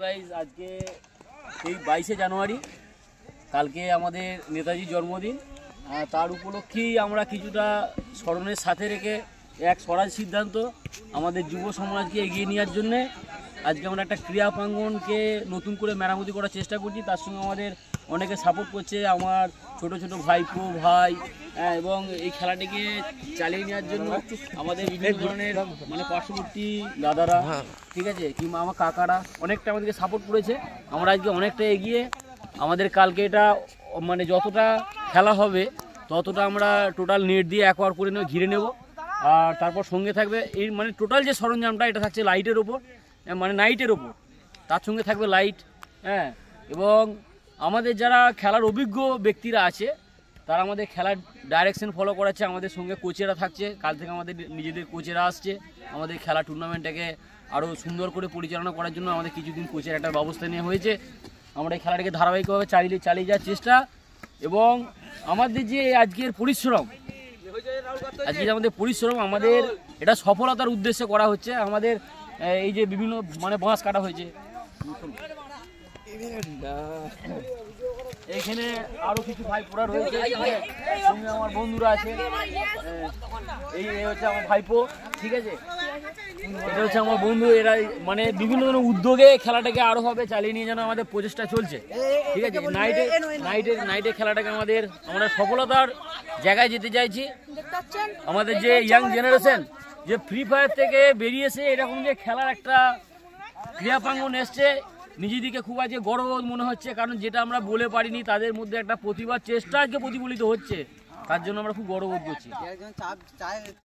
Guys আজকে এই 22শে জানুয়ারি কালকে আমাদের নেতাজির জন্মদিন। তার উপলক্ষেই আমরা কিছুটা স্মরণের সাথে রেখে এক স্বরাজ সিদ্ধান্ত আমাদের যুব সমাজকে এগিয়ে নেওয়ার জন্যে আজকে আমরা একটা ক্রীড়া প্রাঙ্গণকে নতুন করে মেরামতি করার চেষ্টা করছি। তার সঙ্গে আমাদের অনেকে সাপোর্ট করছে, আমার ছোট ছোট ভাইপো ভাই, এবং এই খেলাটিকে চালিয়ে নেওয়ার জন্য আমাদের বিভিন্ন ধরনের মানে পার্শ্ববর্তী দাদারা, ঠিক আছে, কিংবা আমার কাকারা অনেকটা আমাদেরকে সাপোর্ট করেছে। আমরা আজকে অনেকটা এগিয়ে আমাদের কালকে এটা মানে যতটা খেলা হবে ততটা আমরা টোটাল নেট দিয়ে একবার করে ঘিরে নেব। আর তারপর সঙ্গে থাকবে এই মানে টোটাল যে সরঞ্জামটা এটা থাকছে লাইটের ওপর, মানে নাইটের ওপর, তার সঙ্গে থাকবে লাইট, এবং আমাদের যারা খেলার অভিজ্ঞ ব্যক্তিরা আছে তারা আমাদের খেলার ডাইরেকশন ফলো করাচ্ছে। আমাদের সঙ্গে কোচেরা থাকছে, কাল থেকে আমাদের নিজেদের কোচেরা আসছে আমাদের খেলা টুর্নামেন্টটাকে আরও সুন্দর করে পরিচালনা করার জন্য। আমাদের কিছুদিন কোচের একটা ব্যবস্থা নেওয়া হয়েছে। আমরা এই খেলাটাকে ধারাবাহিকভাবে চালিয়ে যাওয়ার চেষ্টা, এবং আমাদের যে আজকের পরিশ্রম, আমাদের এটা সফলতার উদ্দেশ্যে করা হচ্ছে। আমাদের এই যে বিভিন্ন মানে বাঁশ কাটা হয়েছে, এখানে আরো কিছু ভাই পোড়া রয়েছে, সঙ্গে আমার বন্ধুরা আছে। এই হচ্ছে আমার ভাইপো, ঠিক আছে, এটা হচ্ছে আমার বন্ধু। এরা মানে বিভিন্ন ধরনের উদ্যোগে খেলাটাকে আরো ভাবে চালিয়ে নিয়ে যেন আমাদের প্রচেষ্টা চলছে, ঠিক আছে। নাইটে খেলাটাকে আমরা সফলতার জায়গায় যেতে চাইছি। আমাদের যে ইয়াং জেনারেশন যে ফ্রি ফায়ার থেকে বেরিয়েছে, এরকম যে খেলার একটা ক্রীড়া প্রাঙ্গণ এসছে, নিজেদিকে খুব আজকে গর্ব মনে হচ্ছে। কারণ যেটা আমরা বলে পারিনি তাদের মধ্যে একটা প্রতিভার চেষ্টা আজকে প্রতিফলিত হচ্ছে, তার জন্য আমরা খুব গর্ববোধ করছি।